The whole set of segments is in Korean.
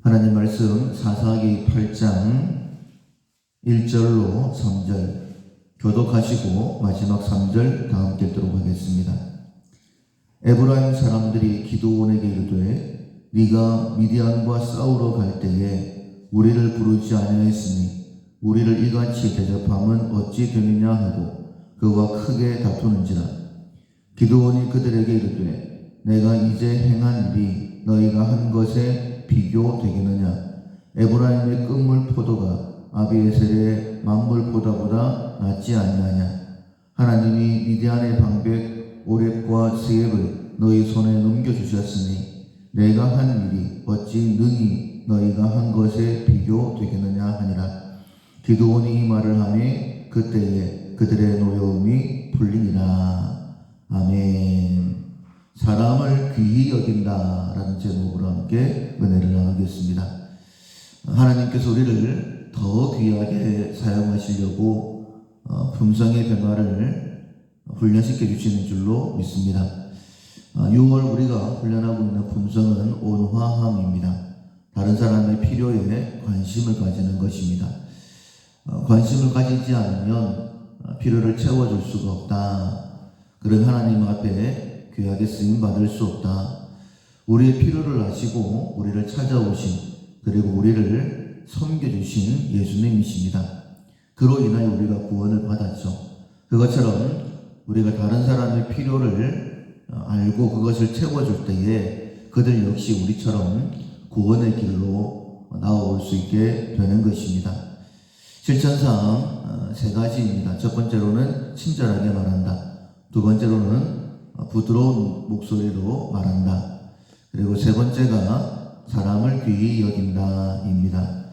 하나님 말씀 사사기 8장 1절로 3절 교독하시고 마지막 3절 다 함께 읽도록 하겠습니다. 에브라임 사람들이 기드온에게 이르되 네가 미디안과 싸우러 갈 때에 우리를 부르지 아니하였으니 우리를 이같이 대접함은 어찌 됨이냐 하고 그와 크게 다투는지라. 기드온이 그들에게 이르되 내가 이제 행한 일이 너희가 한 것에 비교되겠느냐. 에브라임의 끝물 포도가 아비에셀의 만물 포도보다 낫지 아니하냐. 하나님이 미디안의 방백 오렙과 스엡을 너희 손에 넘겨주셨으니 내가 한 일이 어찌 능히 너희가 한 것에 비교되겠느냐 하니라. 기드온이 이 말을 하매 그때에 그들의 노여움이 풀리니라. 아멘. 사람을 귀히 여긴다라는 제목으로 함께 은혜를 나누겠습니다. 하나님께서 우리를 더 귀하게 사용하시려고 품성의 변화를 훈련시켜 주시는 줄로 믿습니다. 6월 우리가 훈련하고 있는 품성은 온화함입니다. 다른 사람의 필요에 관심을 가지는 것입니다. 관심을 가지지 않으면 필요를 채워줄 수가 없다. 그런 하나님 앞에 귀하게 쓰임받을 수 없다. 우리의 필요를 아시고 우리를 찾아오신 그리고 우리를 섬겨주신 예수님이십니다. 그로 인하여 우리가 구원을 받았죠. 그것처럼 우리가 다른 사람의 필요를 알고 그것을 채워줄 때에 그들 역시 우리처럼 구원의 길로 나아올 수 있게 되는 것입니다. 실천상 세 가지입니다. 첫 번째로는 친절하게 말한다. 두 번째로는 부드러운 목소리로 말한다. 그리고 세 번째가 사람을 귀히 여긴다입니다.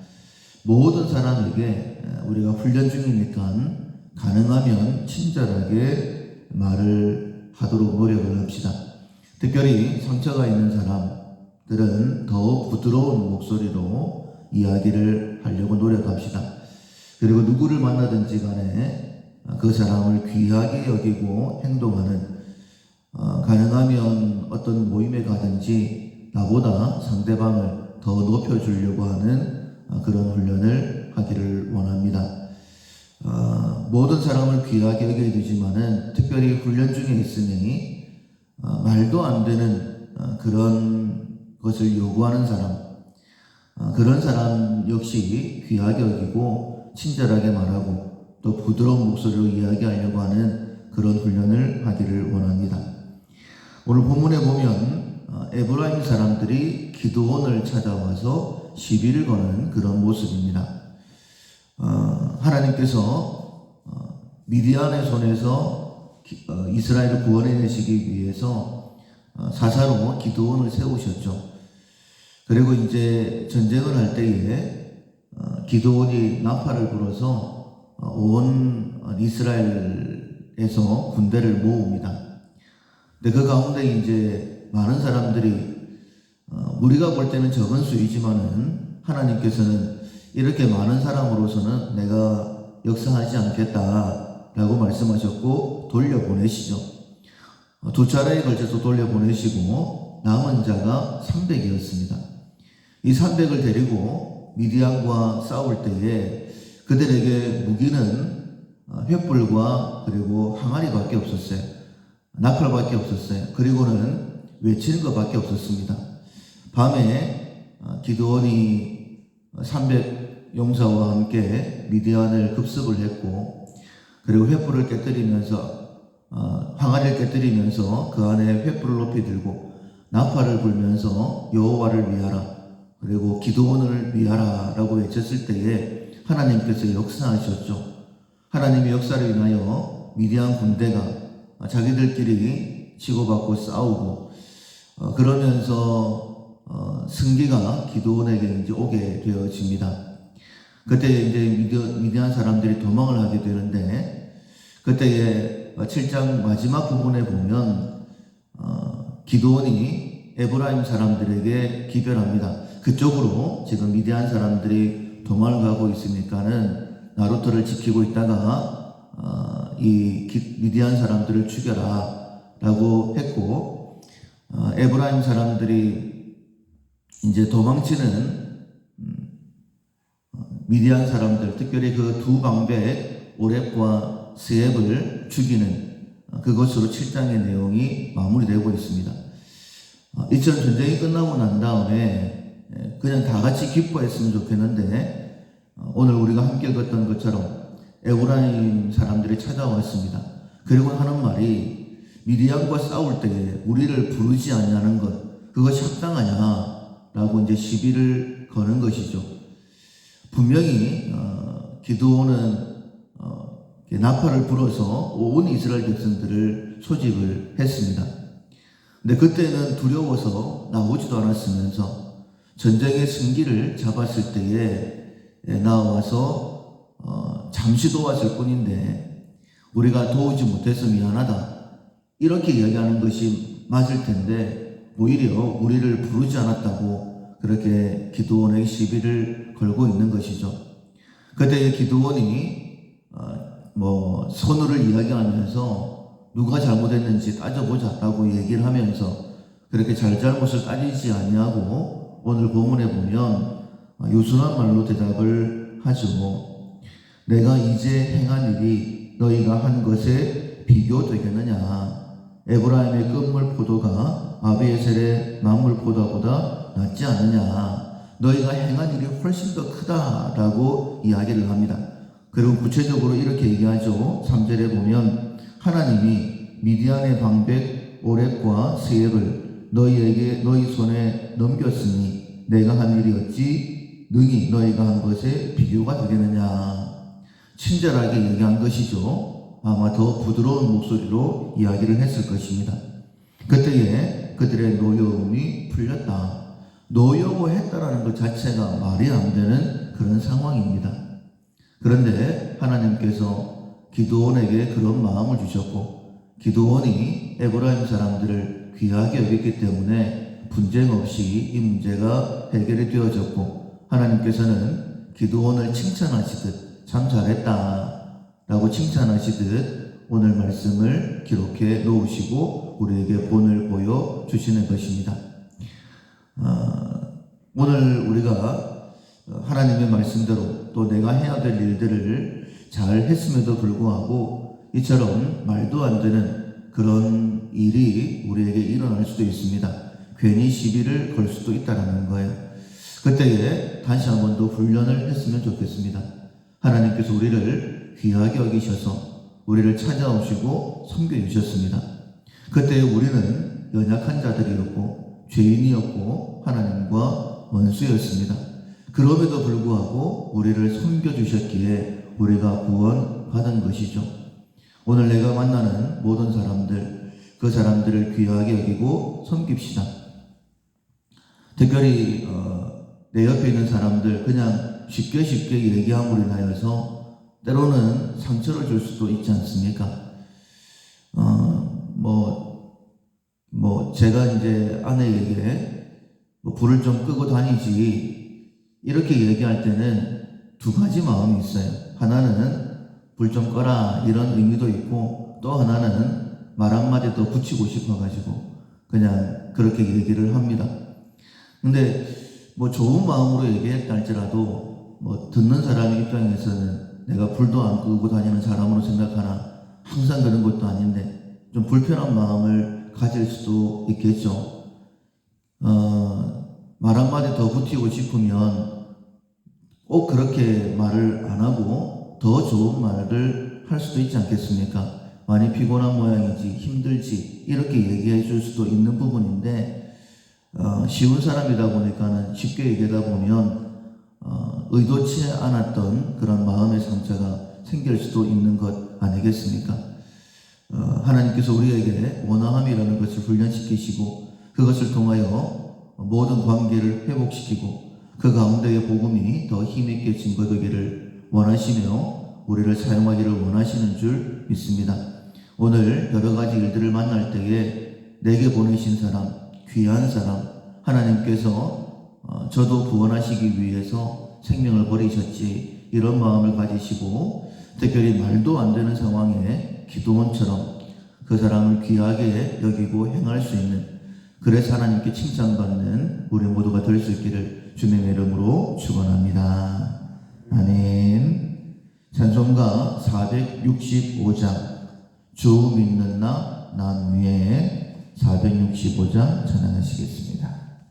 모든 사람에게 우리가 훈련 중이니까 가능하면 친절하게 말을 하도록 노력을 합시다. 특별히 상처가 있는 사람들은 더욱 부드러운 목소리로 이야기를 하려고 노력합시다. 그리고 누구를 만나든지 간에 그 사람을 귀하게 여기고 행동하는, 가능하면 어떤 모임에 가든지 나보다 상대방을 더 높여주려고 하는 그런 훈련을 하기를 원합니다. 모든 사람을 귀하게 여겨야 되지만은 특별히 훈련 중에 있으니 말도 안 되는 그런 것을 요구하는 사람, 그런 사람 역시 귀하게 여기고 친절하게 말하고 또 부드러운 목소리로 이야기하려고 하는 그런 훈련을 하기를 원합니다. 오늘 본문에 보면 에브라임 사람들이 기드온을 찾아와서 시비를 거는 그런 모습입니다. 하나님께서 미디안의 손에서 이스라엘을 구원해내시기 위해서 사사로 기드온을 세우셨죠. 그리고 이제 전쟁을 할 때에 기드온이 나팔을 불어서 온 이스라엘에서 군대를 모읍니다. 근데 그 가운데 이제 많은 사람들이 우리가 볼 때는 적은 수이지만은 하나님께서는 이렇게 많은 사람으로서는 내가 역사하지 않겠다라고 말씀하셨고 돌려보내시죠. 두 차례에 걸쳐서 돌려보내시고 남은 자가 300이었습니다. 이 300을 데리고 미디안과 싸울 때에 그들에게 무기는 횃불과 그리고 항아리밖에 없었어요. 나팔밖에 없었어요. 그리고는 외치는 것밖에 없었습니다. 밤에 기드온이 300 용사와 함께 미디안을 급습을 했고, 그리고 횃불을 깨뜨리면서 항아리를 깨뜨리면서 그 안에 횃불을 높이 들고 나팔을 불면서 여호와를 위하라 그리고 기드온을 위하라라고 외쳤을 때에 하나님께서 역사하셨죠. 하나님의 역사를 인하여 미디안 군대가 자기들끼리 치고받고 싸우고 그러면서 승기가 기드온에게 이제 오게 되어집니다. 그때 이제 미디안 사람들이 도망을 하게 되는데 그때에 7장 마지막 부분에 보면 기드온이 에브라임 사람들에게 기별합니다. 그쪽으로 지금 미디안 사람들이 도망을 가고 있으니까는 나루터를 지키고 있다가 이 미디안 사람들을 죽여라 라고 했고, 에브라임 사람들이 이제 도망치는 미디안 사람들, 특별히 그 두 방백 오렙과 스앱을 죽이는 그것으로 7장의 내용이 마무리되고 있습니다. 이처럼 전쟁이 끝나고 난 다음에 그냥 다 같이 기뻐했으면 좋겠는데 오늘 우리가 함께 읽었던 것처럼 에브라임 사람들이 찾아왔습니다. 그리고 하는 말이 미디안과 싸울 때에 우리를 부르지 않냐는 것, 그것이 합당하냐라고 이제 시비를 거는 것이죠. 분명히 기드온은 나팔을 불어서 온 이스라엘 백성들을 소집을 했습니다. 근데 그때는 두려워서 나오지도 않았으면서 전쟁의 승기를 잡았을 때에 나와서 잠시 도왔을 뿐인데 우리가 도우지 못해서 미안하다 이렇게 이야기하는 것이 맞을 텐데 오히려 우리를 부르지 않았다고 그렇게 기드온에게 시비를 걸고 있는 것이죠. 그때 기드온이 선우를 이야기하면서 누가 잘못했는지 따져보자라고 얘기를 하면서 그렇게 잘잘못을 따지지 아니하고 오늘 본문에 보면 유순한 말로 대답을 하죠. 내가 이제 행한 일이 너희가 한 것에 비교되겠느냐. 에브라임의 끝물 포도가 아비에셀의 만물 포도보다 낫지 않느냐. 너희가 행한 일이 훨씬 더 크다라고 이야기를 합니다. 그리고 구체적으로 이렇게 얘기하죠. 3절에 보면 하나님이 미디안의 방백 오렙과 스앱을 너희에게 너희 손에 넘겼으니 내가 한 일이 어찌 능히 너희가 한 것에 비교가 되겠느냐. 친절하게 얘기한 것이죠. 아마 더 부드러운 목소리로 이야기를 했을 것입니다. 그때에 그들의 노여움이 풀렸다. 노여워했다라는 것 자체가 말이 안 되는 그런 상황입니다. 그런데 하나님께서 기드온에게 그런 마음을 주셨고 기드온이 에브라임 사람들을 귀하게 여겼기 때문에 분쟁 없이 이 문제가 해결이 되어졌고 하나님께서는 기드온을 칭찬하시듯 참 잘했다 라고 칭찬하시듯 오늘 말씀을 기록해 놓으시고 우리에게 본을 보여주시는 것입니다. 오늘 우리가 하나님의 말씀대로 또 내가 해야 될 일들을 잘 했음에도 불구하고 이처럼 말도 안 되는 그런 일이 우리에게 일어날 수도 있습니다. 괜히 시비를 걸 수도 있다는 거예요. 그때에 다시 한 번 더 훈련을 했으면 좋겠습니다. 하나님께서 우리를 귀하게 여기셔서 우리를 찾아오시고 섬겨주셨습니다. 그때 우리는 연약한 자들이었고 죄인이었고 하나님과 원수였습니다. 그럼에도 불구하고 우리를 섬겨주셨기에 우리가 구원받은 것이죠. 오늘 내가 만나는 모든 사람들, 그 사람들을 귀하게 여기고 섬깁시다. 특별히 내 옆에 있는 사람들 그냥 쉽게 얘기함으로 인하여서 때로는 상처를 줄 수도 있지 않습니까? 제가 이제 아내에게 불을 좀 끄고 다니지 이렇게 얘기할 때는 두 가지 마음이 있어요. 하나는 불 좀 꺼라 이런 의미도 있고 또 하나는 말 한마디 더 붙이고 싶어가지고 그냥 그렇게 얘기를 합니다. 근데 좋은 마음으로 얘기했다 할지라도 듣는 사람 입장에서는 내가 불도 안 끄고 다니는 사람으로 생각하나 항상 그런 것도 아닌데 좀 불편한 마음을 가질 수도 있겠죠. 말 한마디 더 붙이고 싶으면 꼭 그렇게 말을 안 하고 더 좋은 말을 할 수도 있지 않겠습니까? 많이 피곤한 모양이지 힘들지 이렇게 얘기해 줄 수도 있는 부분인데 쉬운 사람이다 보니까는 쉽게 얘기하다 보면 의도치 않았던 그런 마음의 상처가 생길 수도 있는 것 아니겠습니까? 하나님께서 우리에게 원화함이라는 것을 훈련시키시고 그것을 통하여 모든 관계를 회복시키고 그 가운데의 복음이 더 힘있게 증거되기를 원하시며 우리를 사용하기를 원하시는 줄 믿습니다. 오늘 여러 가지 일들을 만날 때에 내게 보내신 사람, 귀한 사람, 하나님께서 저도 구원하시기 위해서 생명을 버리셨지 이런 마음을 가지시고 특별히 말도 안 되는 상황에 기도원처럼 그 사람을 귀하게 여기고 행할 수 있는 그래서 하나님께 칭찬받는 우리 모두가 될 수 있기를 주님의 이름으로 축원합니다. 아멘. 찬송가 465장 주 믿는 나 난 위에 465장 찬양하시겠습니다.